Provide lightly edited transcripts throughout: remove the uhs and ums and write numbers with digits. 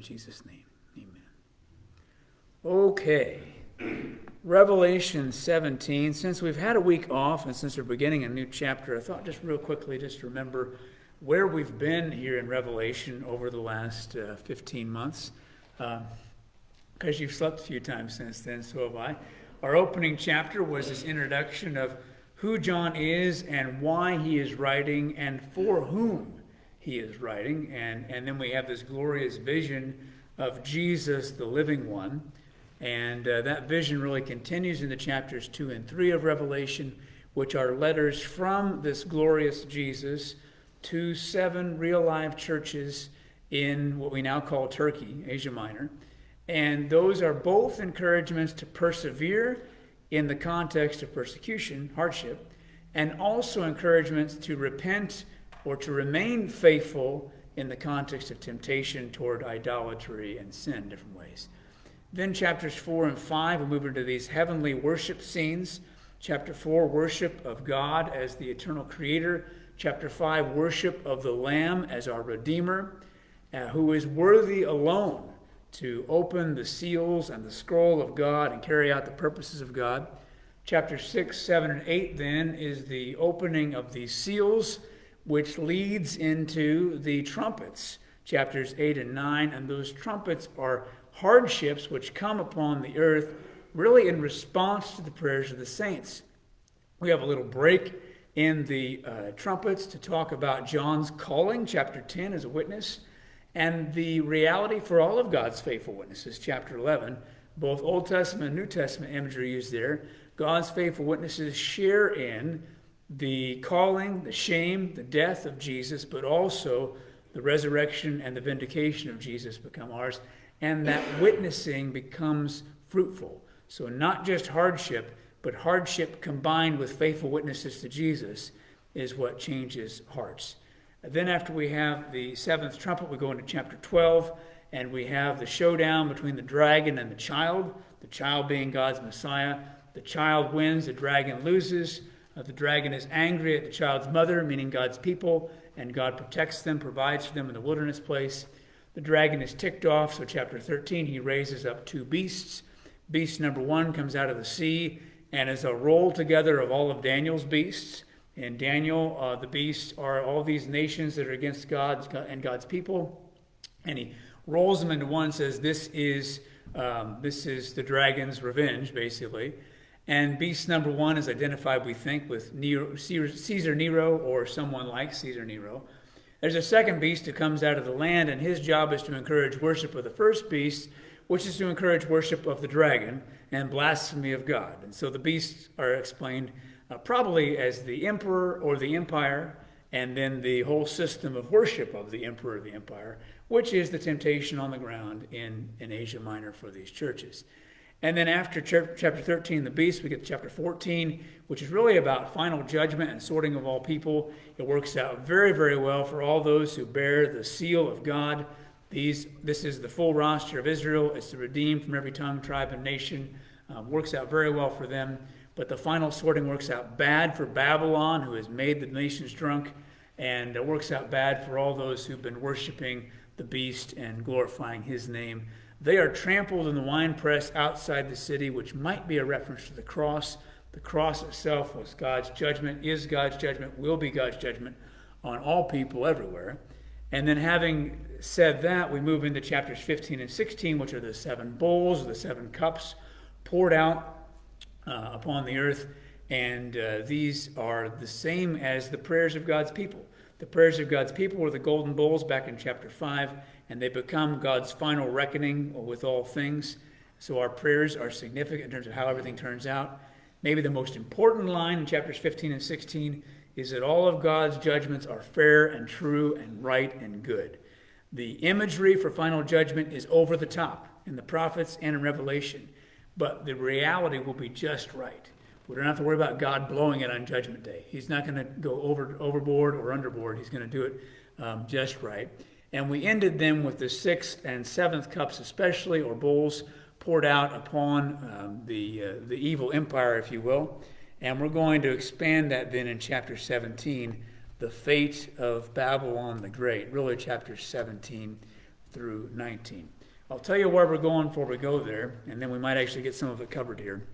in Jesus' name. Amen. Okay. Revelation 17. Since we've had a week off and since we're beginning a new chapter, I thought just real quickly just remember where we've been here in Revelation over the last 15 months. Because you've slept a few times since then, so have I. Our opening chapter was this introduction of who John is and why he is writing and for whom he is writing. And then we have this glorious vision of Jesus, the living one. And that vision really continues into chapters 2 and 3 of Revelation, which are letters from this glorious Jesus to 7 real-life churches in what we now call Turkey, Asia Minor. And those are both encouragements to persevere in the context of persecution, hardship, and also encouragements to repent or to remain faithful in the context of temptation toward idolatry and sin, different ways. Then chapters 4 and 5, we move into these heavenly worship scenes. Chapter 4, worship of God as the eternal creator. Chapter 5, worship of the Lamb as our Redeemer, who is worthy alone to open the seals and the scroll of God and carry out the purposes of God. Chapter 6, 7, and 8 then is the opening of the seals, which leads into the trumpets, chapters 8 and 9. And those trumpets are hardships which come upon the earth really in response to the prayers of the saints. We have a little break in the trumpets to talk about John's calling, chapter 10, as a witness, and the reality for all of God's faithful witnesses, chapter 11. Both Old Testament and New Testament imagery used there. God's faithful witnesses share in the calling, the shame, the death of Jesus, but also the resurrection and the vindication of Jesus become ours. And that witnessing becomes fruitful. So not just hardship, but hardship combined with faithful witnesses to Jesus is what changes hearts. And then after we have the 7th trumpet, we go into chapter 12, and we have the showdown between the dragon and the child being God's Messiah. The child wins, the dragon loses. The dragon is angry at the child's mother, meaning God's people, and God protects them, provides for them in the wilderness place. The dragon is ticked off, so chapter 13, he raises up 2 beasts. Beast number 1 comes out of the sea and is a roll together of all of Daniel's beasts. In Daniel, the beasts are all these nations that are against God and God's people. And he rolls them into one and says, this is the dragon's revenge, basically. And beast number 1 is identified, we think, with Caesar Nero or someone like Caesar Nero. There's a second beast that comes out of the land, and his job is to encourage worship of the first beast, which is to encourage worship of the dragon and blasphemy of God. And so the beasts are explained probably as the emperor or the empire, and then the whole system of worship of the emperor or the empire, which is the temptation on the ground in Asia Minor for these churches. And then after chapter 13, the beast, we get to chapter 14, which is really about final judgment and sorting of all people. It works out very, very well for all those who bear the seal of God. This is the full roster of Israel. It's the redeemed from every tongue, tribe, and nation. Works out very well for them. But the final sorting works out bad for Babylon, who has made the nations drunk, and it works out bad for all those who've been worshiping the beast and glorifying his name. They are trampled in the winepress outside the city, which might be a reference to the cross. The cross itself was God's judgment, is God's judgment, will be God's judgment on all people everywhere. And then having said that, we move into chapters 15 and 16, which are the 7 bowls, the 7 cups poured out upon the earth. And these are the same as the prayers of God's people. The prayers of God's people were the golden bowls back in chapter 5, and they become God's final reckoning with all things. So our prayers are significant in terms of how everything turns out. Maybe the most important line in chapters 15 and 16 is that all of God's judgments are fair and true and right and good. The imagery for final judgment is over the top in the prophets and in Revelation, but the reality will be just right. We don't have to worry about God blowing it on Judgment Day. He's not going to go overboard or underboard. He's going to do it just right. And we ended then with the 6th and 7th cups especially, or bowls, poured out upon the evil empire, if you will. And we're going to expand that then in chapter 17, the fate of Babylon the Great, really chapters 17 through 19. I'll tell you where we're going before we go there, and then we might actually get some of it covered here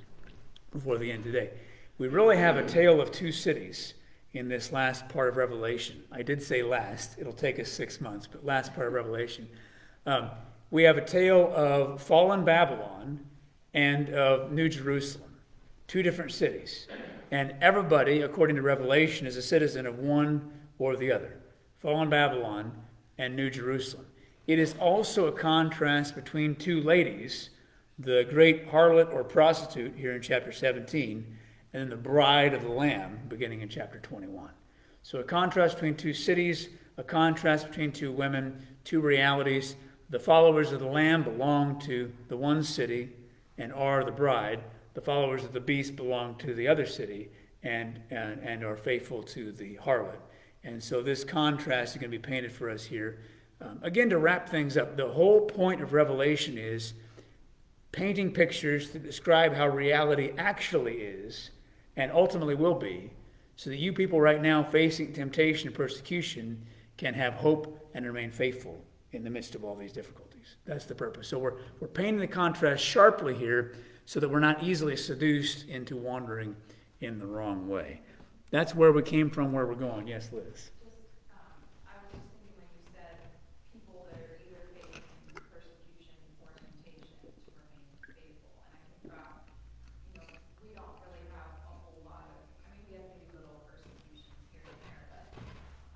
before the end today. We really have a tale of two cities in this last part of Revelation. I did say last. It'll take us 6 months, but last part of Revelation. We have a tale of fallen Babylon and of New Jerusalem, two different cities. And everybody, according to Revelation, is a citizen of one or the other, fallen Babylon and New Jerusalem. It is also a contrast between two ladies, the great harlot or prostitute here in chapter 17, and then the bride of the Lamb beginning in chapter 21. So a contrast between two cities, a contrast between two women, two realities. The followers of the Lamb belong to the one city and are the bride. The followers of the beast belong to the other city and are faithful to the harlot. And so this contrast is going to be painted for us here. Again, to wrap things up, the whole point of Revelation is painting pictures to describe how reality actually is and ultimately will be, so that you people right now facing temptation and persecution can have hope and remain faithful in the midst of all these difficulties. That's the purpose. So we're painting the contrast sharply here so that we're not easily seduced into wandering in the wrong way. That's where we came from, where we're going. Yes, Liz. I was just thinking when you said people that are either facing persecution or temptation to remain faithful, and I think about, we don't really have a whole lot of, we have maybe little persecutions here and there, but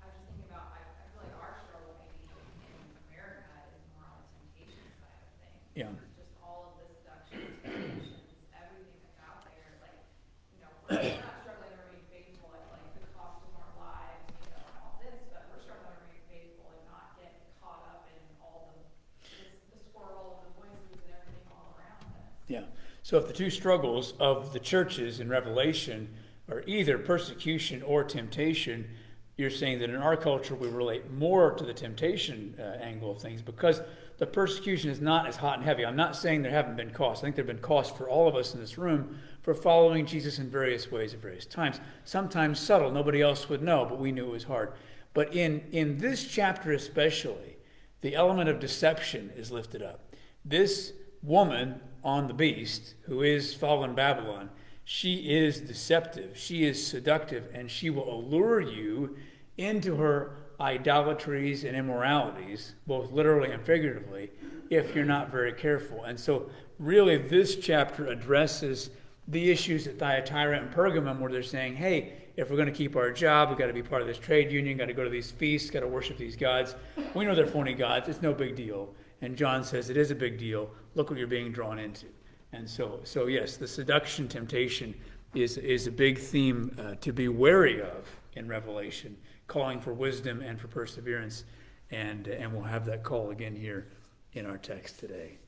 I was just thinking about, I feel like our struggle maybe in America is more on the temptation side of things. Yeah. Just all of the seductions, temptations, everything that's out there, we're not struggling to remain faithful at the cost of our lives, and all this, but we're struggling to remain faithful and not get caught up in all the swirl of the voices and everything all around us. Yeah. So if the two struggles of the churches in Revelation are either persecution or temptation, you're saying that in our culture we relate more to the temptation angle of things because the persecution is not as hot and heavy. I'm not saying there haven't been costs. I think there have been costs for all of us in this room for following Jesus in various ways at various times. Sometimes subtle, nobody else would know, but we knew it was hard. But in this chapter especially, the element of deception is lifted up. This woman on the beast, who is fallen Babylon, she is deceptive, she is seductive, and she will allure you into her idolatries and immoralities, both literally and figuratively, if you're not very careful. And so really this chapter addresses the issues at Thyatira and Pergamum where they're saying, hey, if we're going to keep our job, we've got to be part of this trade union, got to go to these feasts, got to worship these gods. We know they're phony gods. It's no big deal. And John says it is a big deal. Look what you're being drawn into. And so yes, the seduction, temptation is a big theme to be wary of in Revelation, calling for wisdom and for perseverance. And we'll have that call again here in our text today.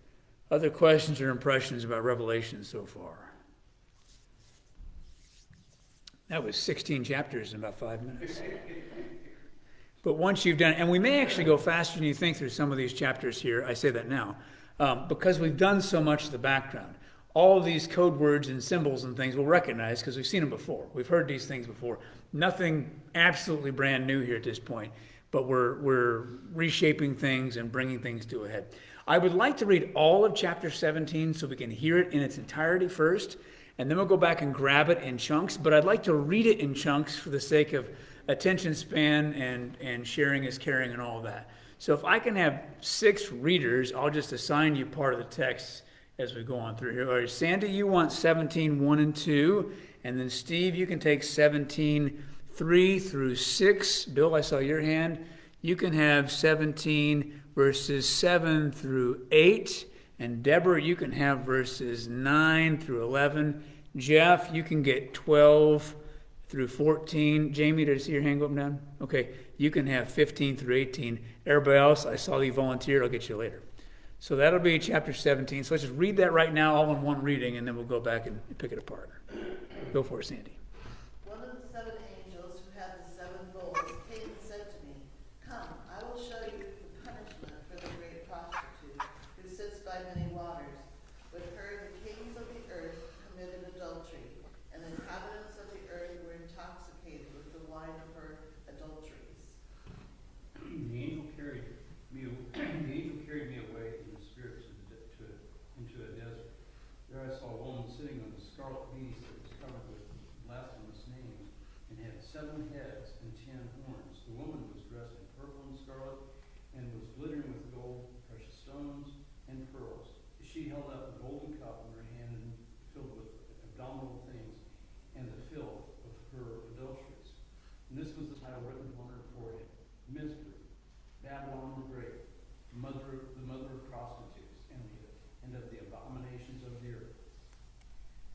Other questions or impressions about Revelation so far? That was 16 chapters in about 5 minutes. But once you've done it, and we may actually go faster than you think through some of these chapters here, I say that now, because we've done so much of the background. All of these code words and symbols and things we'll recognize because we've seen them before. We've heard these things before. Nothing absolutely brand new here at this point, but we're reshaping things and bringing things to a head. I would like to read all of chapter 17 so we can hear it in its entirety first, and then we'll go back and grab it in chunks, but I'd like to read it in chunks for the sake of attention span and sharing is caring and all of that. So if I can have 6 readers, I'll just assign you part of the text as we go on through here. All right, Sandy, you want 17, 1 and 2, and then Steve, you can take 17, 3 through 6. Bill, I saw your hand. You can have 17 verses 7 through 8. And Deborah, you can have verses 9 through 11. Jeff, you can get 12 through 14. Jamie, did I see your hand go up and down? Okay, you can have 15 through 18. Everybody else, I saw you volunteer. I'll get you later. So that'll be chapter 17. So let's just read that right now all in one reading, and then we'll go back and pick it apart. Go for it, Sandy. One of the 7 angels who had the 7 bowls came and said to me, "Come, I will show you the punishment for the great prostitute who sits by many waters. With her the kings of the earth committed adultery, and the inhabitants of the earth were intoxicated with the wine of her adulteries." The angel carried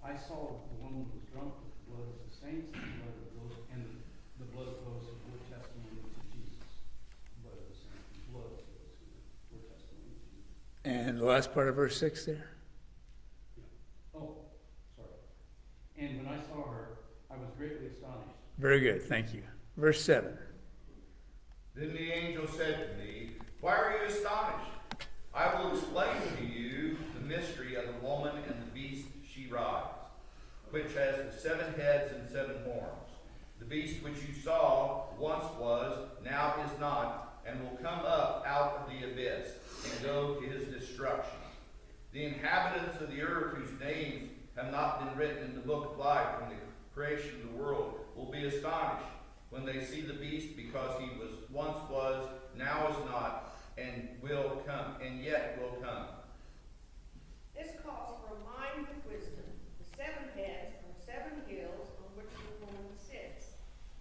I saw the woman was drunk with the blood of the saints and the blood of those, and the blood of those who bore testimony to Jesus. The blood of the saints, and the blood of those who bore testimony to Jesus. And the last part of verse 6 there. Yeah. Oh, sorry. And when I saw her, I was greatly astonished. Very good, thank you. Verse 7. Then the angel said to me, "Why are you astonished? I will explain to you the mystery of the woman and the beast she rides, which has the 7 heads and 7 horns. The beast which you saw once was, now is not, and will come up out of the abyss and go to his destruction. The inhabitants of the earth whose names have not been written in the book of life from the creation of the world will be astonished when they see the beast, because he once was, now is not, and will come, and yet will come." This calls for a mind of wisdom. The 7 heads are 7 hills on which the woman sits.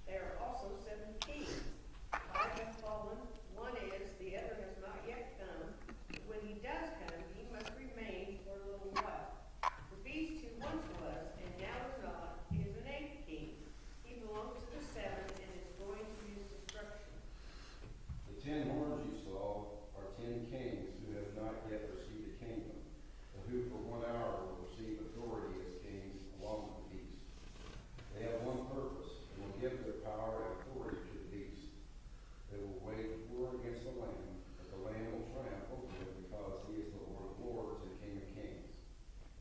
There are also 7 kings. 5 have fallen, one is, the other has not yet come. But when he does come, he must remain for a little while. The beast who once was, and now is not, is an 8th king. He belongs to the 7 and is going to his destruction. The 10 horns you saw are 10 kings who have not yet received a kingdom, but who for 1 hour will receive authority as kings along with the beast. They have one purpose, and will give their power and authority to the beast. They will wage war against the Lamb, but the Lamb will triumph over them, because he is the Lord of lords and King of kings.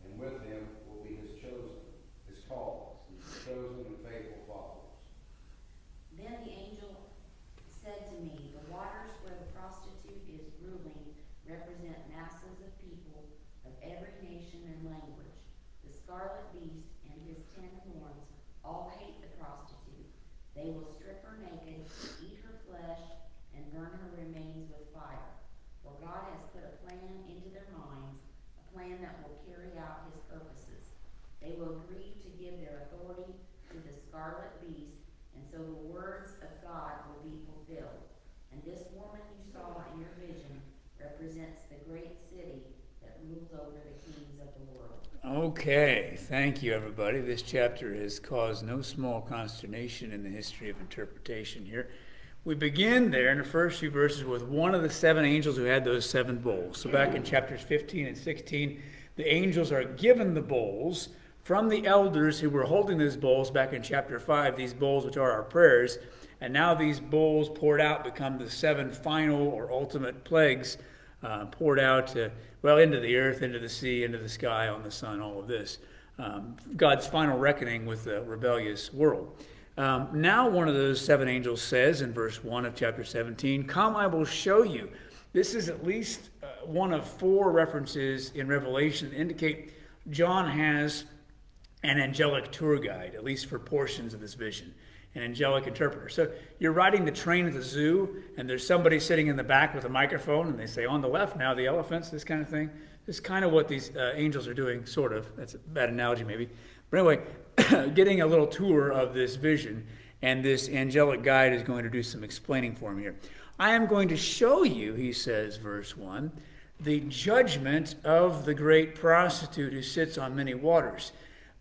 And with him will be his chosen, his called, his chosen and faithful followers. Then the angel said to me, "The waters where the prostitute is ruling represent masses of people of every nation and language. The scarlet beast and his 10 horns all hate the prostitute. They will strip her naked, eat her flesh, and burn her remains with fire. For God has put a plan into their minds, a plan that will carry out his purposes. They will agree to give their authority to the scarlet beast, and so the words of God will be fulfilled. And this woman you saw in your vision represents the great city that rules over the kings of the world." Okay, thank you, everybody. This chapter has caused no small consternation in the history of interpretation here. We begin there in the first few verses with one of the 7 angels who had those 7 bowls. So back in chapters 15 and 16, the angels are given the bowls from the elders who were holding these bowls back in chapter 5, these bowls which are our prayers. And now these bowls poured out become the 7 final or ultimate plagues poured out into the earth, into the sea, into the sky, on the sun, all of this. God's final reckoning with the rebellious world. Now one of those 7 angels says in verse 1 of chapter 17, "Come, I will show you." This is at least one of 4 references in Revelation that indicate John has an angelic tour guide, at least for portions of this vision, an angelic interpreter. So you're riding the train at the zoo, and there's somebody sitting in the back with a microphone, and they say, "On the left now, the elephants," this kind of thing. This is kind of what these angels are doing, sort of. That's a bad analogy, maybe. But anyway, getting a little tour of this vision, and this angelic guide is going to do some explaining for him here. "I am going to show you," he says, verse 1, "the judgment of the great prostitute who sits on many waters."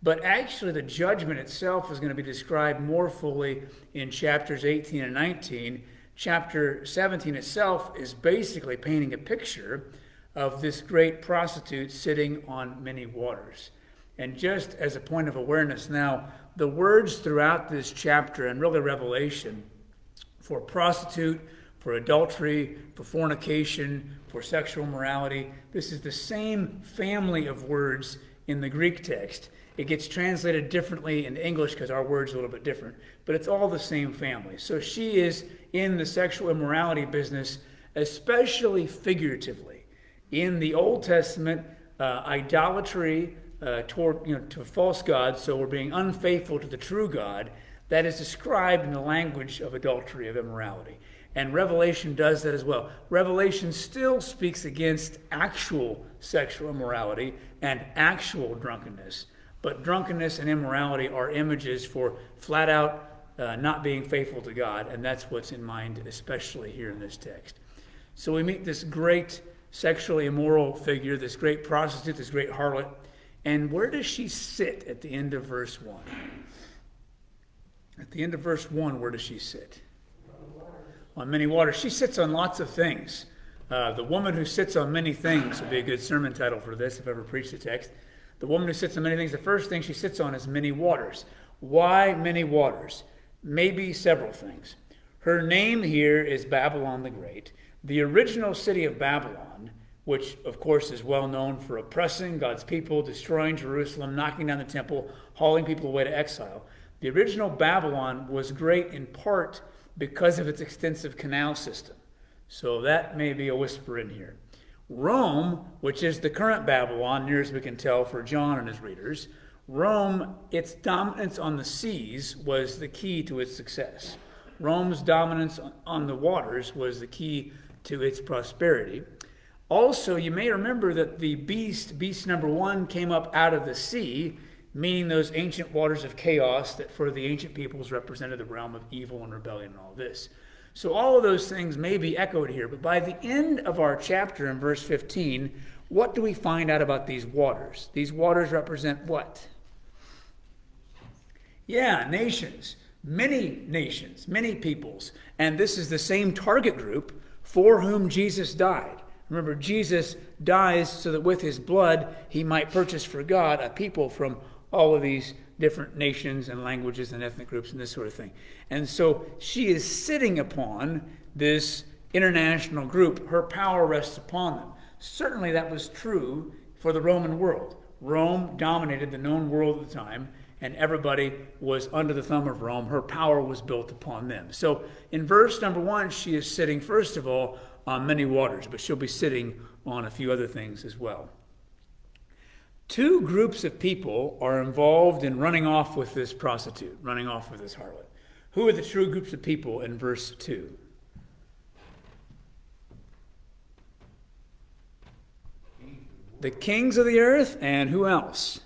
But actually the judgment itself is going to be described more fully in chapters 18 and 19. Chapter 17 itself is basically painting a picture of this great prostitute sitting on many waters. And just as a point of awareness now, the words throughout this chapter and really Revelation for prostitute, for adultery, for fornication, for sexual immorality, this is the same family of words in the Greek text. It gets translated differently in English because our word's a little bit different, but it's all the same family. So she is in the sexual immorality business, especially figuratively. In the Old Testament, idolatry to false gods, so we're being unfaithful to the true God, that is described in the language of adultery, of immorality. And Revelation does that as well. Revelation still speaks against actual sexual immorality and actual drunkenness. But drunkenness and immorality are images for flat out not being faithful to God, and that's what's in mind, especially here in this text. So we meet this great sexually immoral figure, this great prostitute, this great harlot, And where does she sit at the end of verse 1? At the end of verse 1, where does she sit? On many waters. She sits on lots of things. The woman who sits on many things would be a good sermon title for this if I ever preached the text. The woman who sits on many things, the first thing she sits on is many waters. Why many waters? Maybe several things. Her name here is Babylon the Great. The original city of Babylon, which of course is well known for oppressing God's people, destroying Jerusalem, knocking down the temple, hauling people away to exile. The original Babylon was great in part because of its extensive canal system. So that may be a whisper in here. Rome, which is the current Babylon, near as we can tell for John and his readers, Rome, its dominance on the seas was the key to its success. Rome's dominance on the waters was the key to its prosperity. Also, you may remember that the beast number 1, came up out of the sea, meaning those ancient waters of chaos that for the ancient peoples represented the realm of evil and rebellion and all this. So all of those things may be echoed here, but by the end of our chapter in verse 15, what do we find out about these waters? These waters represent what? Yeah, nations, many peoples. And this is the same target group for whom Jesus died. Remember, Jesus dies so that with his blood he might purchase for God a people from all of these different nations and languages and ethnic groups and this sort of thing. And so she is sitting upon this international group. Her power rests upon them. Certainly that was true for the Roman world. Rome dominated the known world at the time, and everybody was under the thumb of Rome. Her power was built upon them. So in verse number 1, she is sitting, first of all, on many waters, but she'll be sitting on a few other things as well. 2 groups of people are involved in running off with this prostitute, running off with this harlot. Who are the true groups of people in verse 2? The kings of the earth, and who else?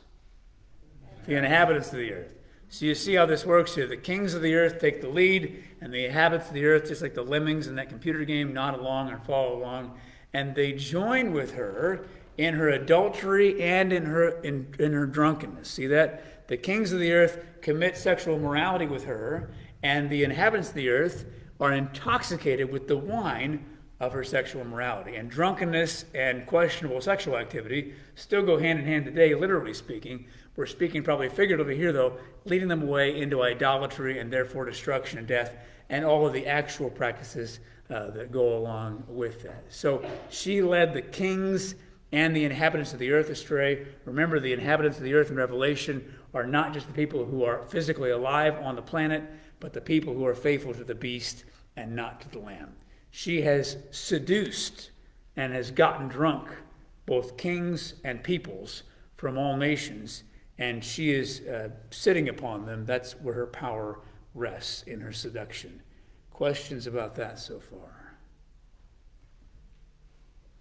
The inhabitants of the earth. So you see how this works here. The kings of the earth take the lead, and the inhabitants of the earth, just like the lemmings in that computer game, nod along and follow along. And they join with her in her adultery and in her drunkenness. See that? The kings of the earth commit sexual immorality with her, and the inhabitants of the earth are intoxicated with the wine of her sexual immorality. And drunkenness and questionable sexual activity still go hand in hand today, literally speaking. We're speaking probably figuratively here, though, leading them away into idolatry and therefore destruction and death, and all of the actual practices that go along with that. So she led the kings and the inhabitants of the earth astray. Remember, the inhabitants of the earth in Revelation are not just the people who are physically alive on the planet, but the people who are faithful to the beast and not to the Lamb. She has seduced and has gotten drunk both kings and peoples from all nations, and she is sitting upon them. That's where her power rests, in her seduction. Questions about that so far?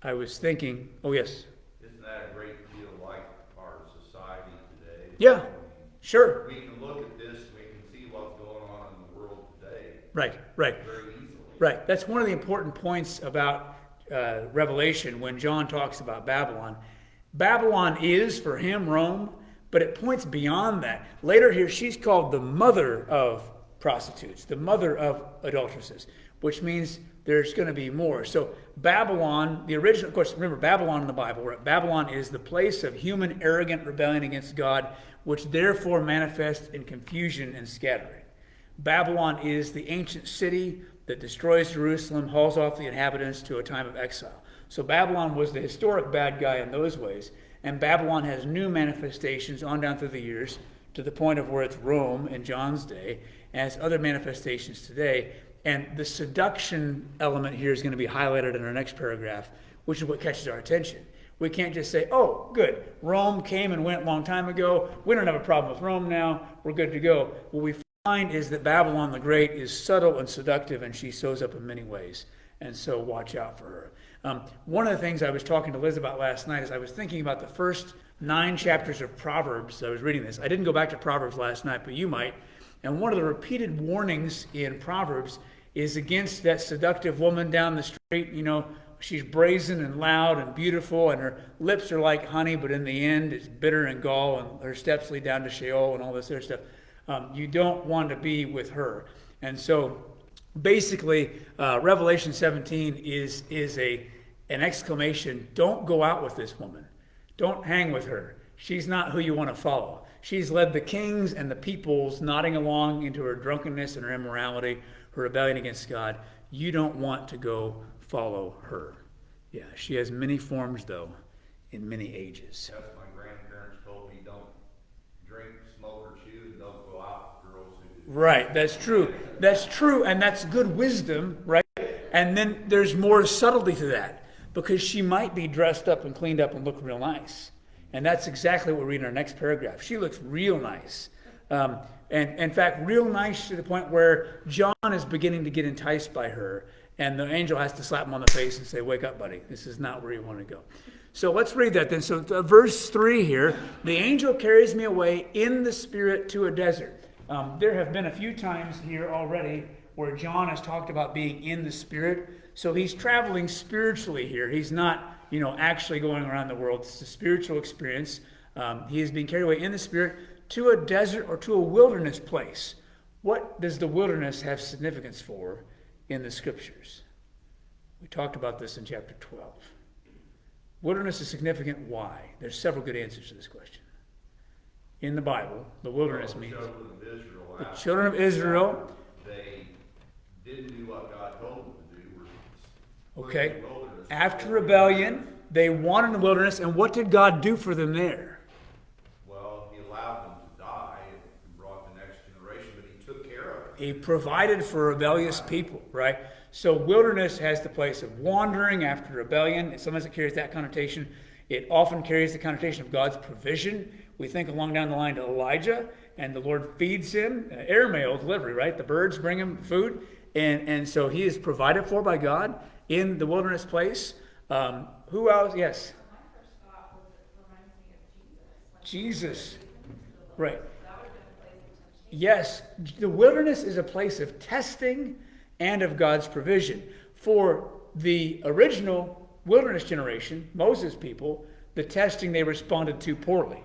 I was thinking, oh yes? Isn't that a great deal like our society today? Yeah, sure. We can look at this, we can see what's going on in the world today. Right. Very easily. Right. That's one of the important points about Revelation when John talks about Babylon. Babylon is, for him, Rome, but it points beyond that. Later here, she's called the mother of prostitutes, the mother of adulteresses, which means there's going to be more. So Babylon, the original, of course, remember Babylon in the Bible, right? Babylon is the place of human arrogant rebellion against God, which therefore manifests in confusion and scattering. Babylon is the ancient city that destroys Jerusalem, hauls off the inhabitants to a time of exile. So Babylon was the historic bad guy in those ways, and Babylon has new manifestations on down through the years to the point of where it's Rome in John's day, and has other manifestations today. And the seduction element here is going to be highlighted in our next paragraph, which is what catches our attention. We can't just say, oh, good, Rome came and went a long time ago. We don't have a problem with Rome now. We're good to go. What we find is that Babylon the Great is subtle and seductive, and she shows up in many ways. And so watch out for her. One of the things I was talking to Liz about last night is I was thinking about the first 9 chapters of Proverbs. I was reading this. I didn't go back to Proverbs last night, but you might. And one of the repeated warnings in Proverbs is against that seductive woman down the street, she's brazen and loud and beautiful, and her lips are like honey, but in the end it's bitter and gall, and her steps lead down to Sheol and all this other stuff. You don't want to be with her. And so basically, Revelation 17 is an exclamation, don't go out with this woman. Don't hang with her. She's not who you want to follow. She's led the kings and the peoples nodding along into her drunkenness and her immorality, her rebellion against God. You don't want to go follow her. Yeah, she has many forms, though, in many ages. That's my grandparents told me, don't drink, smoke, or chew, and don't go out with girls who do. Right, that's true. That's true, and that's good wisdom, right? And then there's more subtlety to that, because she might be dressed up and cleaned up and look real nice. And that's exactly what we read in our next paragraph. She looks real nice. And in fact, real nice to the point where John is beginning to get enticed by her, and the angel has to slap him on the face and say, wake up, buddy. This is not where you want to go. So let's read that then. So verse 3 here, the angel carries me away in the spirit to a desert. There have been a few times here already where John has talked about being in the spirit. So he's traveling spiritually here. He's not, actually going around the world. It's a spiritual experience. He is being carried away in the spirit to a desert or to a wilderness place. What does the wilderness have significance for in the scriptures? We talked about this in chapter 12. Wilderness is significant. Why? There's several good answers to this question. In the Bible, the wilderness means the children of Israel. They didn't do what God told them to do. Okay. After rebellion, they wandered in the wilderness, and what did God do for them there? Well, he allowed them to die and brought the next generation, but he took care of it. He provided for rebellious people, right? So wilderness has the place of wandering after rebellion. Sometimes it carries that connotation. It often carries the connotation of God's provision. We think along down the line to Elijah, and the Lord feeds him. Airmail delivery, right? The birds bring him food. And so he is provided for by God in the wilderness place. Who else? Yes. My first thought was it reminds me of Jesus. Right. That would have been a place of temptation. Yes. The wilderness is a place of testing and of God's provision. For the original wilderness generation, Moses' people, the testing they responded to poorly.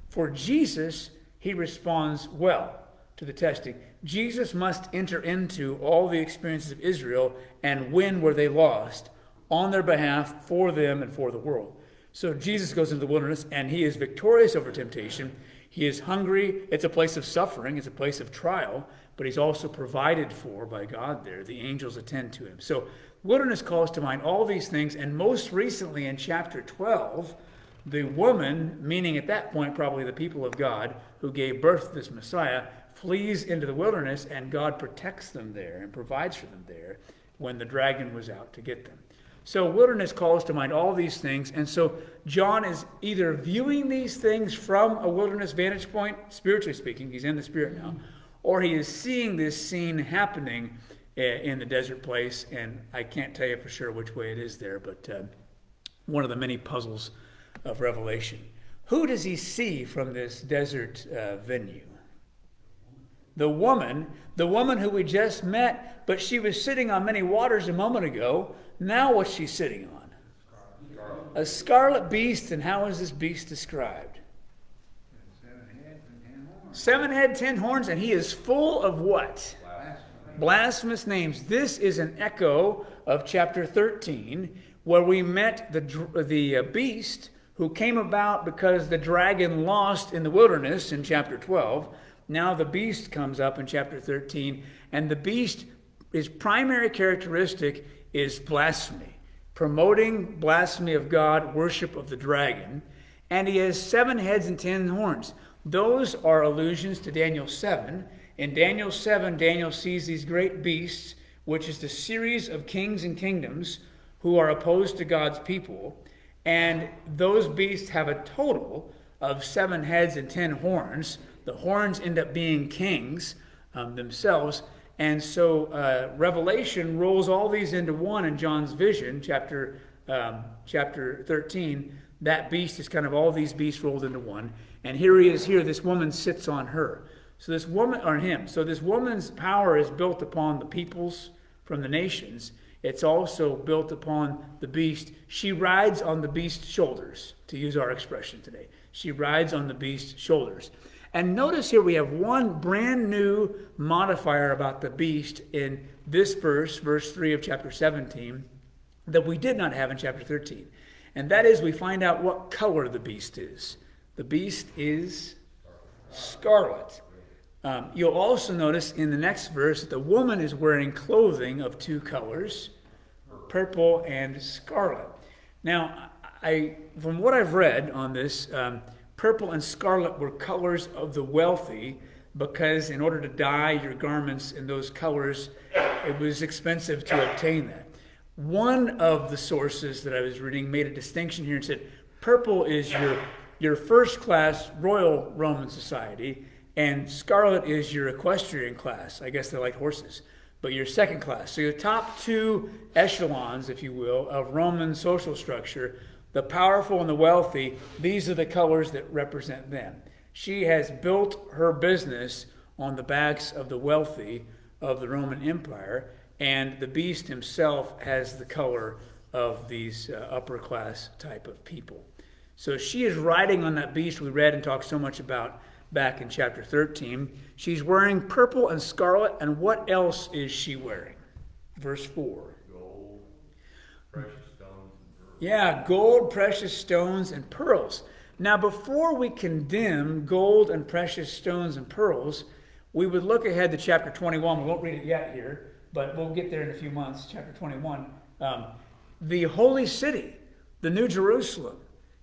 For Jesus, he responds well to the testing. Jesus must enter into all the experiences of Israel and win where they lost on their behalf, for them and for the world. So Jesus goes into the wilderness and he is victorious over temptation. He is hungry. It's a place of suffering. It's a place of trial, but he's also provided for by God there. The angels attend to him. So wilderness calls to mind all these things, and most recently in chapter 12, the woman, meaning at that point probably the people of God who gave birth to this Messiah, flees into the wilderness, and God protects them there and provides for them there when the dragon was out to get them. So wilderness calls to mind all these things, and so John is either viewing these things from a wilderness vantage point, spiritually speaking, he's in the spirit now, or he is seeing this scene happening in the desert place, and I can't tell you for sure which way it is there, but one of the many puzzles of Revelation. Who does he see from this desert venue? The woman who we just met, but she was sitting on many waters a moment ago. Now what's she sitting on? A scarlet beast, and how is this beast described? 7 head, 10 horns, and he is full of what? Blasphemous names. This is an echo of chapter 13, where we met the beast who came about because the dragon lost in the wilderness in chapter 12. Now the beast comes up in chapter 13, and the beast, his primary characteristic is blasphemy, promoting blasphemy of God, worship of the dragon, and he has 7 heads and 10 horns. Those are allusions to Daniel 7. In Daniel 7, Daniel sees these great beasts, which is the series of kings and kingdoms who are opposed to God's people, and those beasts have a total of 7 heads and 10 horns. The horns end up being kings themselves. And so Revelation rolls all these into one in John's vision, chapter 13. That beast is kind of all these beasts rolled into one. And here he is here. This woman sits on her. So this woman, or him. So this woman's power is built upon the peoples from the nations. it's also built upon the beast. She rides on the beast's shoulders, to use our expression today. She rides on the beast's shoulders. And notice here we have one brand new modifier about the beast in this verse 3 of chapter 17, that we did not have in chapter 13. And that is, we find out what color the beast is. The beast is scarlet. You'll also notice in the next verse that the woman is wearing clothing of two colors, purple and scarlet. Now, from what I've read on this, purple and scarlet were colors of the wealthy, because in order to dye your garments in those colors, it was expensive to obtain that. One of the sources that I was reading made a distinction here and said, purple is your first class Royal Roman society, and scarlet is your equestrian class. I guess they like horses, but your second class. So your top two echelons, if you will, of Roman social structure, the powerful and the wealthy, these are the colors that represent them. She has built her business on the backs of the wealthy of the Roman Empire, and the beast himself has the color of these upper class type of people. So she is riding on that beast we read and talked so much about back in chapter 13. She's wearing purple and scarlet, and what else is she wearing? Verse 4. Gold, precious stones, and pearls. Yeah, gold, precious stones, and pearls. Now, before we condemn gold and precious stones and pearls, we would look ahead to chapter 21. We won't read it yet here, but we'll get there in a few months, chapter 21. The holy city, the New Jerusalem,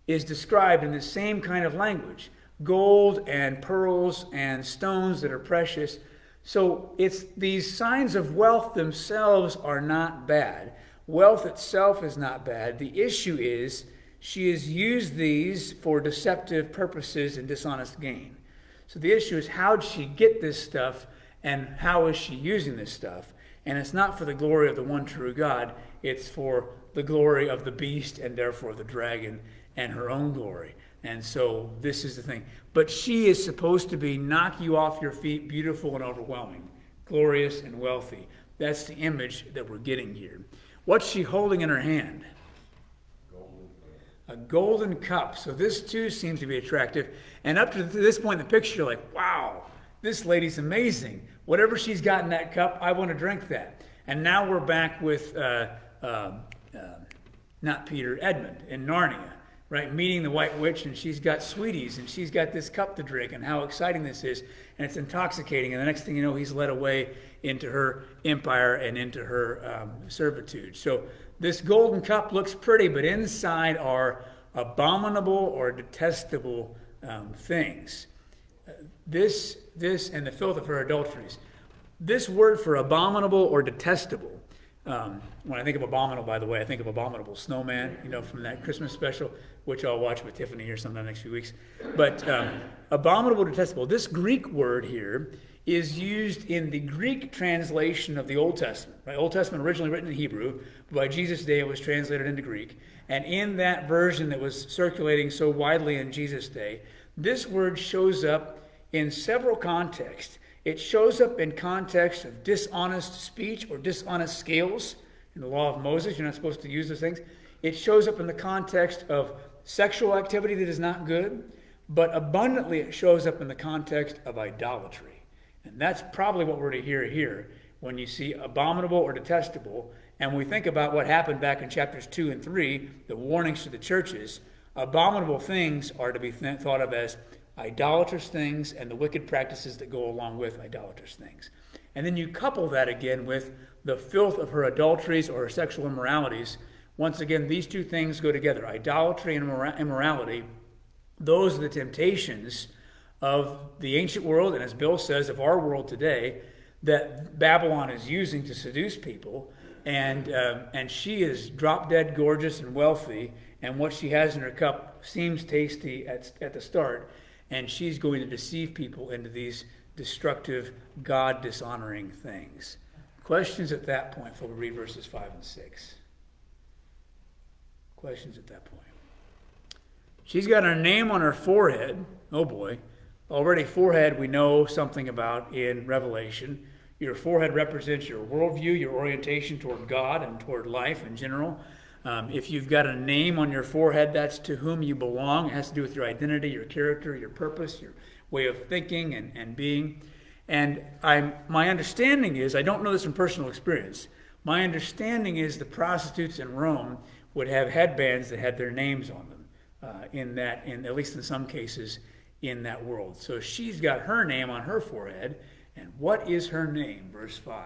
is described in the same kind of language. Gold and pearls and stones that are precious. So it's these signs of wealth themselves are not bad. Wealth itself is not bad. The issue is she has used these for deceptive purposes and dishonest gain. So the issue is, how did she get this stuff, and how is she using this stuff? And it's not for the glory of the one true God. It's for the glory of the beast, and therefore the dragon, and her own glory. And so this is the thing. But she is supposed to be knock you off your feet, beautiful and overwhelming, glorious and wealthy. That's the image that we're getting here. What's she holding in her hand? A golden cup. So this too seems to be attractive. And up to this point in the picture, you're like, wow, this lady's amazing. Whatever she's got in that cup, I want to drink that. And now we're back with, not Peter, Edmund in Narnia, right? Meeting the White Witch, and she's got sweeties, and she's got this cup to drink, and how exciting this is. And it's intoxicating. And the next thing you know, he's led away into her empire and into her servitude. So this golden cup looks pretty, but inside are abominable or detestable things. This and the filth of her adulteries. This word for abominable or detestable, when I think of abominable, by the way, I think of Abominable Snowman, from that Christmas special, which I'll watch with Tiffany here sometime next few weeks. But abominable, detestable. This Greek word here is used in the Greek translation of the Old Testament. Right? Old Testament originally written in Hebrew, but by Jesus' day it was translated into Greek. And in that version that was circulating so widely in Jesus' day, this word shows up in several contexts. It shows up in context of dishonest speech or dishonest scales. In the law of Moses, you're not supposed to use those things. It shows up in the context of sexual activity that is not good, but abundantly it shows up in the context of idolatry. And that's probably what we're to hear here when you see abominable or detestable. And when we think about what happened back in chapters 2 and 3, the warnings to the churches, abominable things are to be thought of as idolatrous things and the wicked practices that go along with idolatrous things. And then you couple that again with the filth of her adulteries or her sexual immoralities. Once again, these two things go together. Idolatry and immorality, those are the temptations of the ancient world, and as Bill says, of our world today, that Babylon is using to seduce people. And she is drop dead gorgeous and wealthy, and what she has in her cup seems tasty at the start, and she's going to deceive people into these destructive, God-dishonoring things. Questions at that point before we read verses 5 and 6? Questions at that point? She's got her name on her forehead. Oh boy. Already forehead we know something about in Revelation. Your forehead represents your worldview, your orientation toward God and toward life in general. If you've got a name on your forehead, that's to whom you belong. It has to do with your identity, your character, your purpose, your way of thinking and being. And my understanding is, I don't know this from personal experience, my understanding is the prostitutes in Rome would have headbands that had their names on them, at least in some cases, in that world. So she's got her name on her forehead. And what is her name? Verse 5.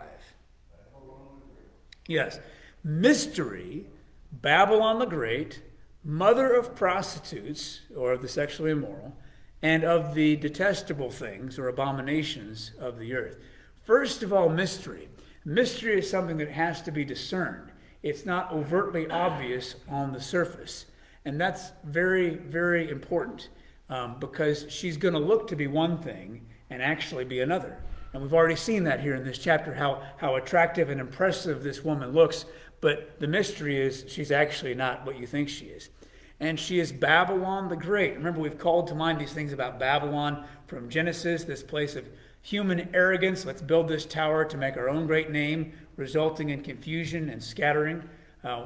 Yes. Mystery, Babylon the Great, mother of prostitutes, or of the sexually immoral, and of the detestable things, or abominations of the earth. First of all, mystery. Mystery is something that has to be discerned. It's not overtly obvious on the surface. And that's very, very important, because she's going to look to be one thing and actually be another. And we've already seen that here in this chapter, how attractive and impressive this woman looks. But the mystery is she's actually not what you think she is. And she is Babylon the Great. Remember, we've called to mind these things about Babylon from Genesis, this place of human arrogance. Let's build this tower to make our own great name, resulting in confusion and scattering.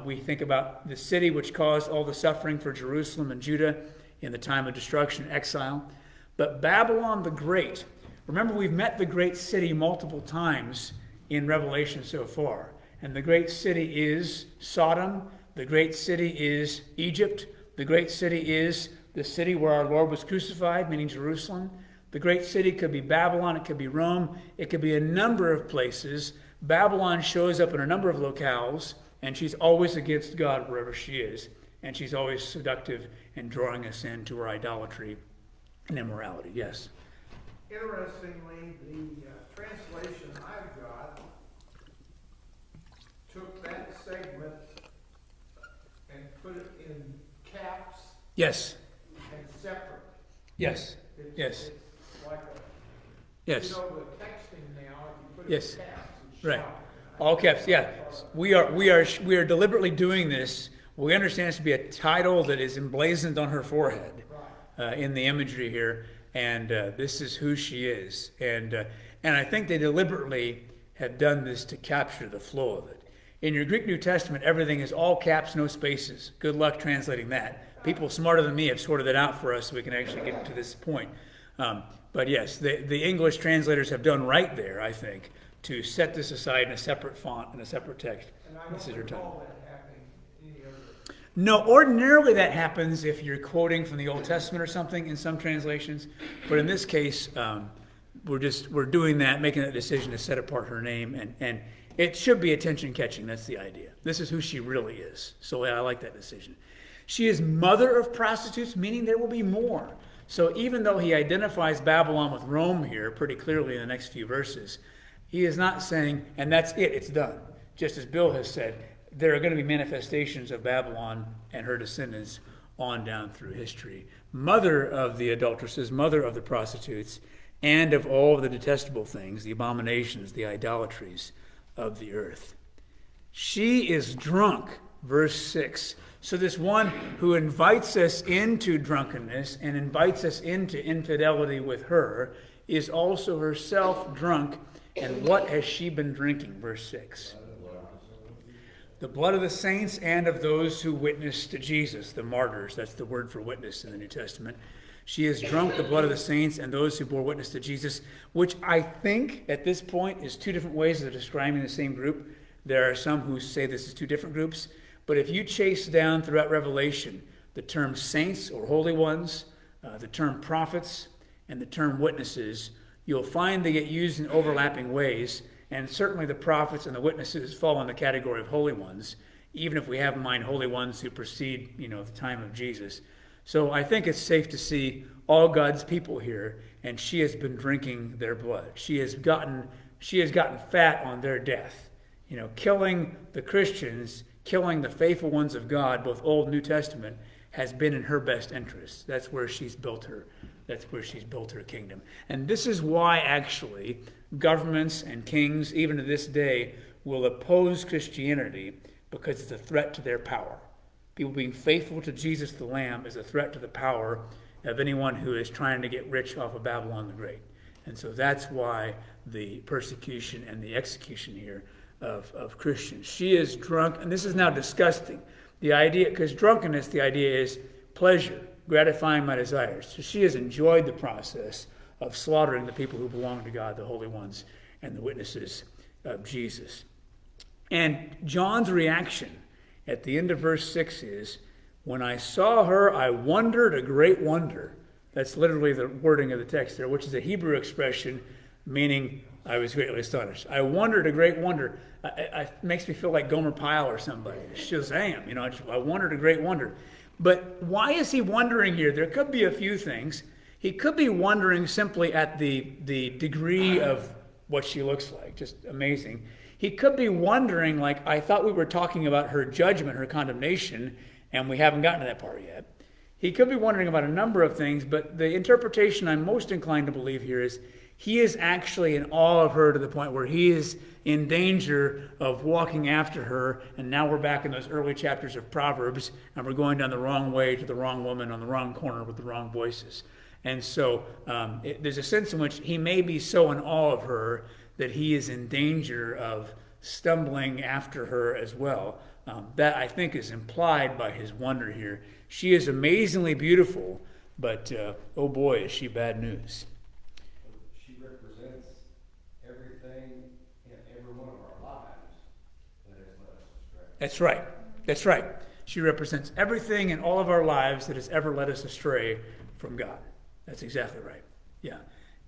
We think about the city which caused all the suffering for Jerusalem and Judah in the time of destruction, exile. But Babylon the Great, remember, we've met the great city multiple times in Revelation so far. And the great city is Sodom. The great city is Egypt. The great city is the city where our Lord was crucified, meaning Jerusalem. The great city could be Babylon. It could be Rome. It could be a number of places. Babylon shows up in a number of locales, and she's always against God wherever she is. And she's always seductive and drawing us into her idolatry and immorality. Yes? Interestingly, the translation I've got took that segment and put it in caps Yes. and separate. Yes. Yes. It's like a, Yes. you know, the texting now, if you put it Yes. in caps, it's Right. shouting. All caps, yeah. We are deliberately doing this. We understand this to be a title that is emblazoned on her forehead in the imagery here, and this is who she is. And I think they deliberately have done this to capture the flow of it. In your Greek New Testament, everything is all caps, no spaces. Good luck translating that. People smarter than me have sorted that out for us so we can actually get to this point. But yes, the English translators have done right there, I think, to set this aside in a separate font and a separate text. And I This is don't her title. recall that happening any other. No, ordinarily that happens if you're quoting from the Old Testament or something in some translations. But in this case, we're doing that, making that decision to set apart her name, and it should be attention catching. That's the idea. This is who she really is. So I like that decision. She is mother of prostitutes, meaning there will be more. So even though he identifies Babylon with Rome here pretty clearly in the next few verses, he is not saying, and that's it, it's done. Just as Bill has said, there are going to be manifestations of Babylon and her descendants on down through history. Mother of the adulteresses, mother of the prostitutes, and of all the detestable things, the abominations, the idolatries of the earth. She is drunk, verse 6. So this one who invites us into drunkenness and invites us into infidelity with her is also herself drunk. And what has she been drinking? Verse 6. The blood of the saints and of those who witnessed to Jesus, the martyrs. That's the word for witness in the New Testament. She has drunk the blood of the saints and those who bore witness to Jesus, which I think at this point is two different ways of describing the same group. There are some who say this is two different groups. But if you chase down throughout Revelation the term saints or holy ones, the term prophets, and the term witnesses, you'll find they get used in overlapping ways, and certainly the prophets and the witnesses fall in the category of holy ones, even if we have in mind holy ones who precede, the time of Jesus. So I think it's safe to see all God's people here, and she has been drinking their blood. She has gotten fat on their death. Killing the Christians, killing the faithful ones of God, both Old and New Testament, has been in her best interest. That's where she's built her kingdom. And this is why, actually, governments and kings, even to this day, will oppose Christianity, because it's a threat to their power. People being faithful to Jesus the Lamb is a threat to the power of anyone who is trying to get rich off of Babylon the Great. And so that's why the persecution and the execution here of Christians. She is drunk, and this is now disgusting. The idea, because drunkenness, the idea is pleasure, gratifying my desires. So she has enjoyed the process of slaughtering the people who belong to God, the holy ones, and the witnesses of Jesus. And John's reaction at the end of verse 6 is, when I saw her, I wondered a great wonder. That's literally the wording of the text there, which is a Hebrew expression meaning I was greatly astonished. I wondered a great wonder. It makes me feel like Gomer Pyle or somebody. Shazam, I wondered a great wonder. But why is he wondering here? There could be a few things. He could be wondering simply at the degree of what she looks like. Just amazing. He could be wondering, like, I thought we were talking about her judgment, her condemnation, and we haven't gotten to that part yet. He could be wondering about a number of things, but the interpretation I'm most inclined to believe here is he is actually in awe of her to the point where he is in danger of walking after her. And now we're back in those early chapters of Proverbs, and we're going down the wrong way to the wrong woman on the wrong corner with the wrong voices. And so there's a sense in which he may be so in awe of her that he is in danger of stumbling after her as well. That, I think, is implied by his wonder here. She is amazingly beautiful, but oh boy, is she bad news. She represents everything in every one of our lives that has led us astray. That's right. That's right. She represents everything in all of our lives that has ever led us astray from God. That's exactly right. Yeah.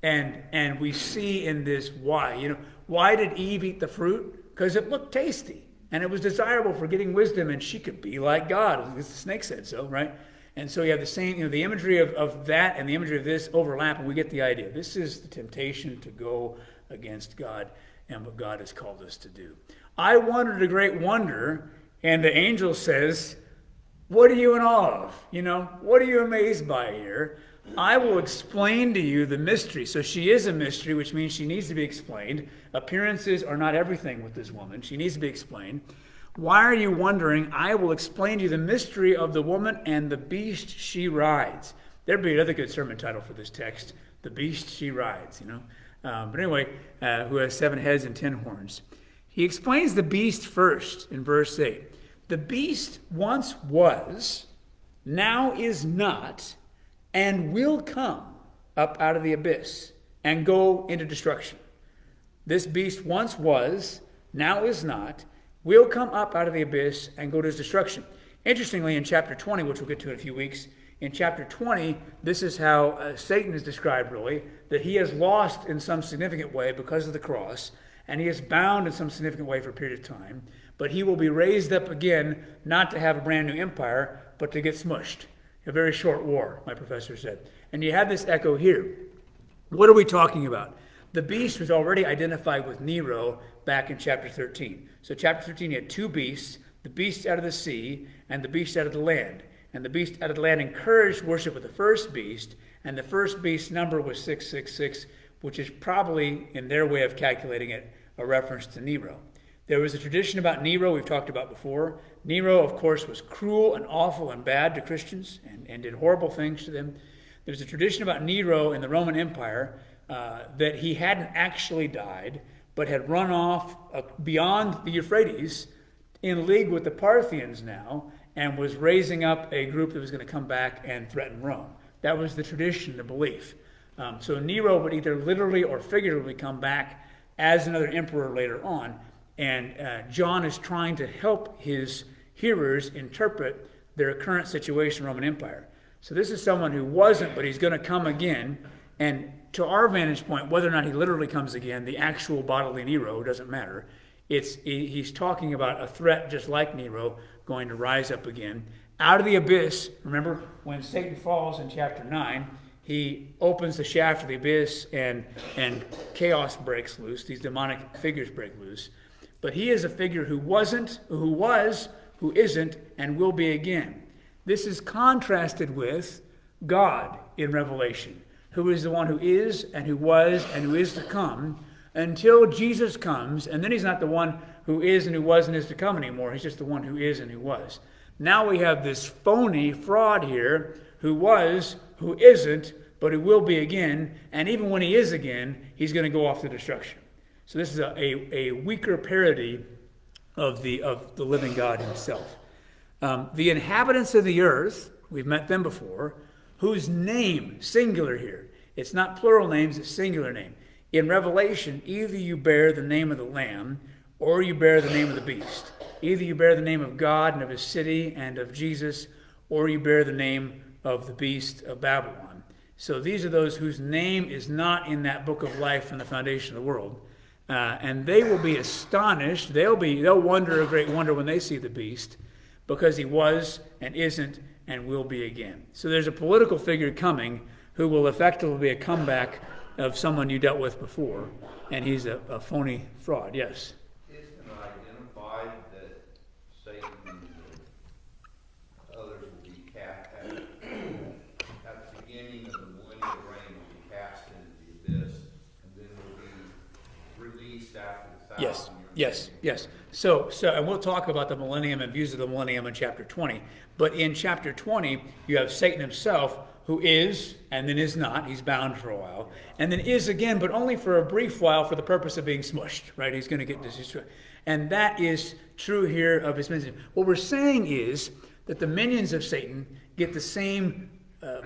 And we see in this why. Why did Eve eat the fruit? Because it looked tasty. And it was desirable for getting wisdom, and she could be like God. The snake said so, right? And so you have the same, the imagery of that and the imagery of this overlap, and we get the idea. This is the temptation to go against God and what God has called us to do. I wondered a great wonder, and the angel says, what are you in awe of? What are you amazed by here? I will explain to you the mystery. So she is a mystery, which means she needs to be explained. Appearances are not everything with this woman. She needs to be explained. Why are you wondering? I will explain to you the mystery of the woman and the beast she rides. There'd be another good sermon title for this text, The Beast She Rides, But anyway, who has 7 heads and 10 horns. He explains the beast first in verse 8. The beast once was, now is not, and will come up out of the abyss and go into destruction. This beast once was, now is not, will come up out of the abyss and go to his destruction. Interestingly, in chapter 20, which we'll get to in a few weeks, in chapter 20, this is how Satan is described, really, that he has lost in some significant way because of the cross, and he is bound in some significant way for a period of time, but he will be raised up again, not to have a brand new empire, but to get smushed. A very short war, my professor said. And you have this echo here. What are we talking about? The beast was already identified with Nero back in chapter 13. So chapter 13, you had 2 beasts, the beast out of the sea and the beast out of the land. And the beast out of the land encouraged worship of the first beast, and the first beast's number was 666, which is probably, in their way of calculating it, a reference to Nero. There was a tradition about Nero we've talked about before. Nero, of course, was cruel and awful and bad to Christians and did horrible things to them. There's a tradition about Nero in the Roman Empire that he hadn't actually died, but had run off beyond the Euphrates in league with the Parthians now, and was raising up a group that was going to come back and threaten Rome. That was the tradition, the belief. So Nero would either literally or figuratively come back as another emperor later on. And John is trying to help his hearers interpret their current situation in the Roman Empire. So this is someone who wasn't, but he's going to come again. And to our vantage point, whether or not he literally comes again, the actual bodily Nero, doesn't matter. He's talking about a threat just like Nero going to rise up again. Out of the abyss, remember when Satan falls in chapter 9, he opens the shaft of the abyss and chaos breaks loose. These demonic figures break loose. But he is a figure who wasn't, who was, who isn't, and will be again. This is contrasted with God in Revelation, who is the one who is and who was and who is to come until Jesus comes. And then he's not the one who is and who was and is to come anymore. He's just the one who is and who was. Now we have this phony fraud here who was, who isn't, but he will be again, and even when he is again, he's going to go off to destruction. So this is a weaker parody of the living God himself. The inhabitants of the earth, we've met them before, whose name, singular here, it's not plural names, it's singular name. In Revelation, either you bear the name of the Lamb, or you bear the name of the beast. Either you bear the name of God and of his city and of Jesus, or you bear the name of the beast of Babylon. So these are those whose name is not in that book of life from the foundation of the world. And they will be astonished. They'll wonder a great wonder when they see the beast, because he was and isn't and will be again. So there's a political figure coming who will effectively be a comeback of someone you dealt with before, and he's a phony fraud. Yes? Isn't it identified that Satan and others will be cast at the beginning of the millennial reign, will be cast into the abyss, and then will be released after the 1,000 years? Yes. So, and we'll talk about the millennium and views of the millennium in chapter 20. But in chapter 20, you have Satan himself, who is, and then is not. He's bound for a while. And then is again, but only for a brief while for the purpose of being smushed, right? He's going to get destroyed. And that is true here of his minions. What we're saying is that the minions of Satan get the same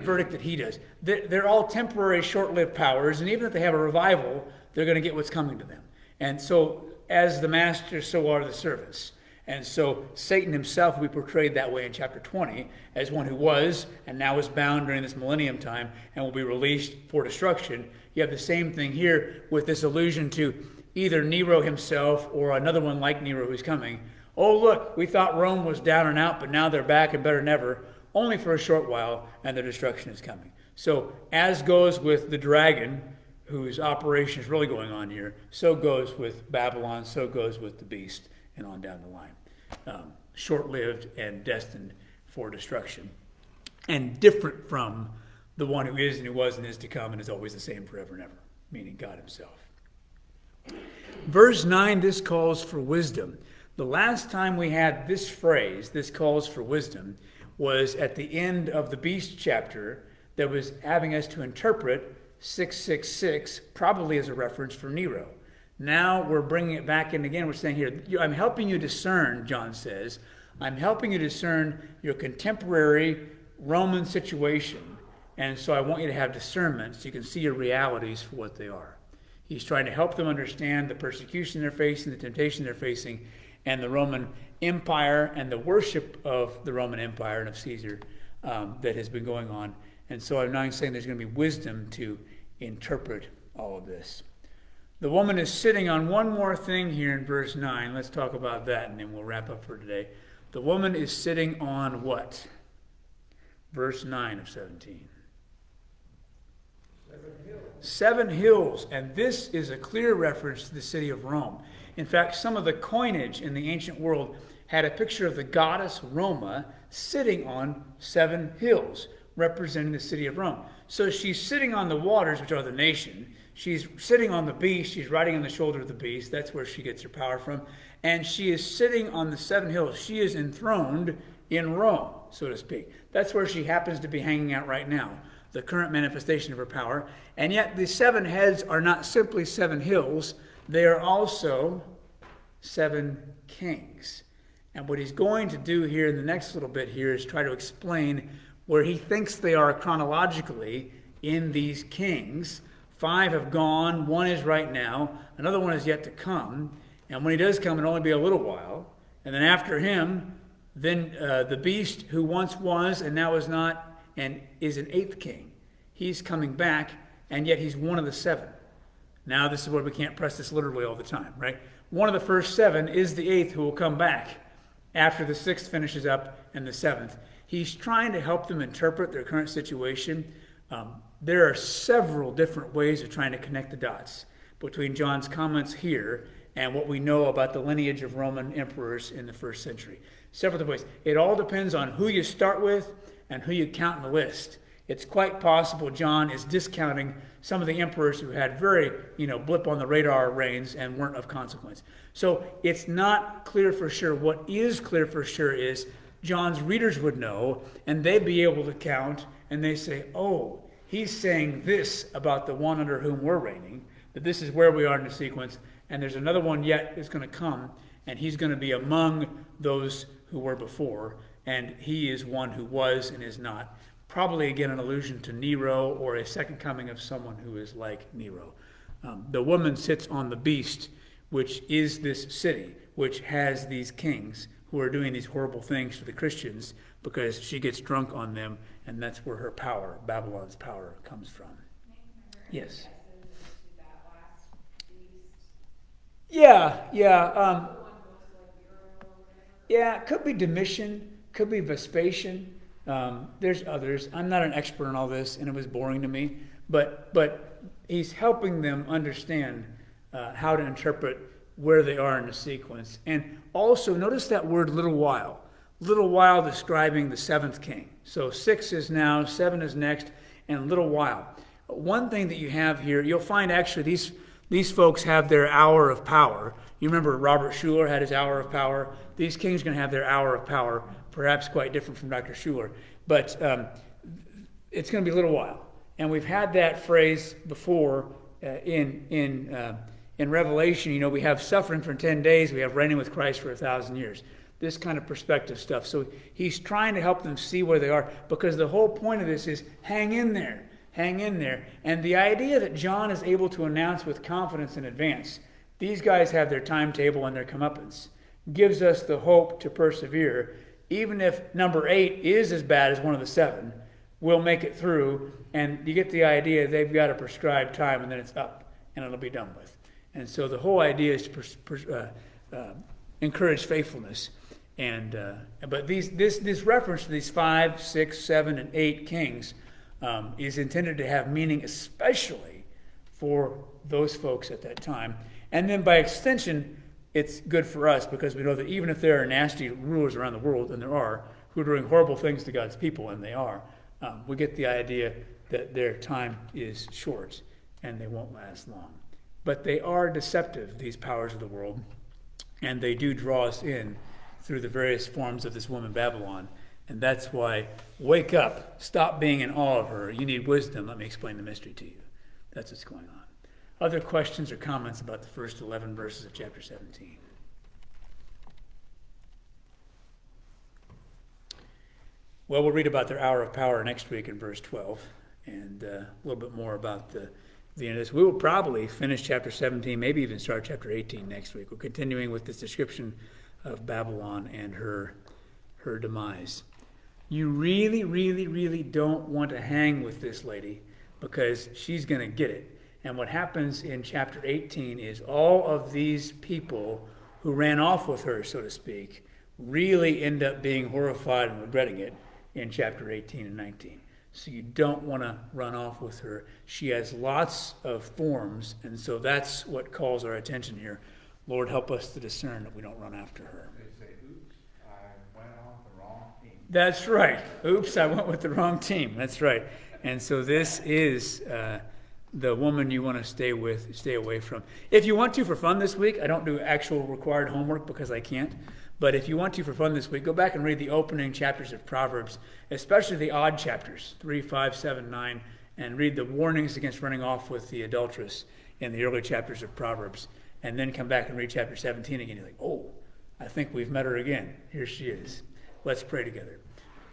verdict that he does. They're all temporary, short-lived powers, and even if they have a revival, they're going to get what's coming to them. And so, as the master, so are the servants. And so Satan himself will be portrayed that way in chapter 20 as one who was and now is bound during this millennium time and will be released for destruction. You have the same thing here with this allusion to either Nero himself or another one like Nero who's coming. Oh, look, we thought Rome was down and out, but now they're back and better than ever, only for a short while, and their destruction is coming. So as goes with the dragon, whose operation is really going on here, so goes with Babylon, so goes with the beast, and on down the line. Short-lived and destined for destruction. And different from the one who is and who was and is to come and is always the same forever and ever, meaning God himself. Verse 9, this calls for wisdom. The last time we had this phrase, this calls for wisdom, was at the end of the beast chapter that was having us to interpret 666, probably as a reference for Nero. Now we're bringing it back in again. We're saying here, I'm helping you discern, John says, I'm helping you discern your contemporary Roman situation. And so I want you to have discernment so you can see your realities for what they are. He's trying to help them understand the persecution they're facing, the temptation they're facing, and the Roman Empire and the worship of the Roman Empire and of Caesar that has been going on. And so I'm now saying there's going to be wisdom to interpret all of this. The woman is sitting on one more thing here in verse 9. Let's talk about that, and then we'll wrap up for today. The woman is sitting on what? Verse 9 of 17. 7 hills. And this is a clear reference to the city of Rome. In fact, some of the coinage in the ancient world had a picture of the goddess Roma sitting on 7 hills, representing the city of Rome. So she's sitting on the waters, which are the nation. She's sitting on the beast. She's riding on the shoulder of the beast. That's where she gets her power from. And she is sitting on the 7 hills. She is enthroned in Rome, so to speak. That's where she happens to be hanging out right now, the current manifestation of her power. And yet the 7 heads are not simply 7 hills. They are also 7 kings. And what he's going to do here in the next little bit here is try to explain where he thinks they are chronologically in these kings. 5 have gone, 1 is right now, another one is yet to come. And when he does come, it'll only be a little while. And then after him, then the beast who once was and now is not and is an 8th king. He's coming back, and yet he's one of the 7. Now this is where we can't press this literally all the time, right? One of the first 7 is the 8th who will come back after the 6th finishes up and the 7th. He's trying to help them interpret their current situation. There are several different ways of trying to connect the dots between John's comments here and what we know about the lineage of Roman emperors in the 1st century. Several different ways. It all depends on who you start with and who you count in the list. It's quite possible John is discounting some of the emperors who had very, blip on the radar reigns and weren't of consequence. So it's not clear for sure. What is clear for sure is John's readers would know, and they'd be able to count, and they say, oh, he's saying this about the one under whom we're reigning, that this is where we are in the sequence, and there's another one yet that's going to come, and he's going to be among those who were before, and he is one who was and is not. Probably, again, an allusion to Nero or a second coming of someone who is like Nero. The woman sits on the beast, which is this city, which has these kings who are doing these horrible things to the Christians because she gets drunk on them, and that's where her power, Babylon's power, comes from. Yes. Yeah. Yeah, it could be Domitian, could be Vespasian. There's others. I'm not an expert on all this, and it was boring to me. But he's helping them understand how to interpret where they are in the sequence. And also, notice that word little while. Little while describing the seventh king. So 6 is now, 7 is next, and little while. One thing that you have here, you'll find actually these folks have their hour of power. You remember Robert Schuller had his hour of power. These kings are going to have their hour of power, perhaps quite different from Dr. Schuller. But it's going to be a little while. And we've had that phrase before in Revelation. You know, we have suffering for 10 days. We have reigning with Christ for 1,000 years. This kind of perspective stuff. So he's trying to help them see where they are, because the whole point of this is hang in there. Hang in there. And the idea that John is able to announce with confidence in advance, these guys have their timetable and their comeuppance, gives us the hope to persevere. Even if number 8 is as bad as one of the 7, we'll make it through. And you get the idea they've got a prescribed time, and then it's up, and it'll be done with. And so the whole idea is to encourage faithfulness. And but this reference to these 5, 6, 7, and 8 kings is intended to have meaning, especially for those folks at that time. And then by extension, it's good for us, because we know that even if there are nasty rulers around the world, and there are, who are doing horrible things to God's people, and they are, we get the idea that their time is short and they won't last long. But they are deceptive, these powers of the world, and they do draw us in through the various forms of this woman Babylon. And that's why, wake up, stop being in awe of her. You need wisdom. Let me explain the mystery to you. That's what's going on. Other questions or comments about the first 11 verses of chapter 17? Well, we'll read about their hour of power next week in verse 12, and a little bit more about the end of this. We will probably finish chapter 17, maybe even start chapter 18 next week. We're continuing with this description of Babylon and her demise. You really, really, really don't want to hang with this lady, because she's going to get it. And what happens in chapter 18 is all of these people who ran off with her, so to speak, really end up being horrified and regretting it in chapter 18 and 19. So you don't want to run off with her. She has lots of forms, and so that's what calls our attention here. Lord, help us to discern that we don't run after her. They say, oops, I went on the wrong team. That's right. Oops, I went with the wrong team. That's right. And so this is the woman you want to stay away from. If you want to for fun this week, I don't do actual required homework because I can't. But if you want to for fun this week, go back and read the opening chapters of Proverbs, especially the odd chapters, 3, 5, 7, 9, and read the warnings against running off with the adulteress in the early chapters of Proverbs. And then come back and read chapter 17 again. You're like, oh, I think we've met her again. Here she is. Let's pray together.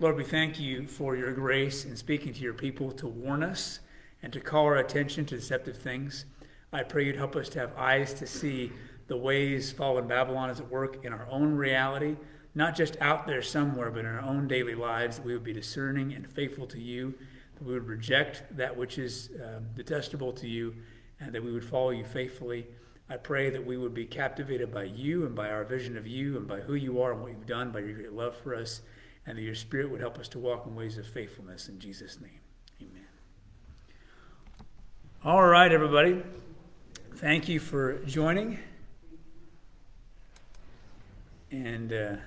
Lord, we thank you for your grace in speaking to your people to warn us and to call our attention to deceptive things. I pray you'd help us to have eyes to see the ways fallen Babylon is at work in our own reality, not just out there somewhere, but in our own daily lives, that we would be discerning and faithful to you, that we would reject that which is detestable to you, and that we would follow you faithfully. I pray that we would be captivated by you and by our vision of you and by who you are and what you've done, by your great love for us, and that your Spirit would help us to walk in ways of faithfulness. In Jesus' name, amen. All right, everybody. Thank you for joining. And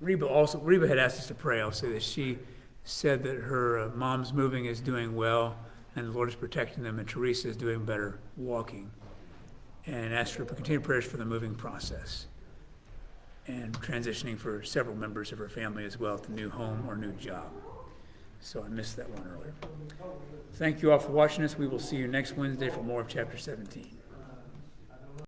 Reba had asked us to pray. I'll say that she said that her mom's moving is doing well, and the Lord is protecting them, and Teresa is doing better walking. And asked for continued prayers for the moving process and transitioning for several members of her family as well to new home or new job. So I missed that one earlier. Thank you all for watching us. We will see you next Wednesday for more of chapter 17.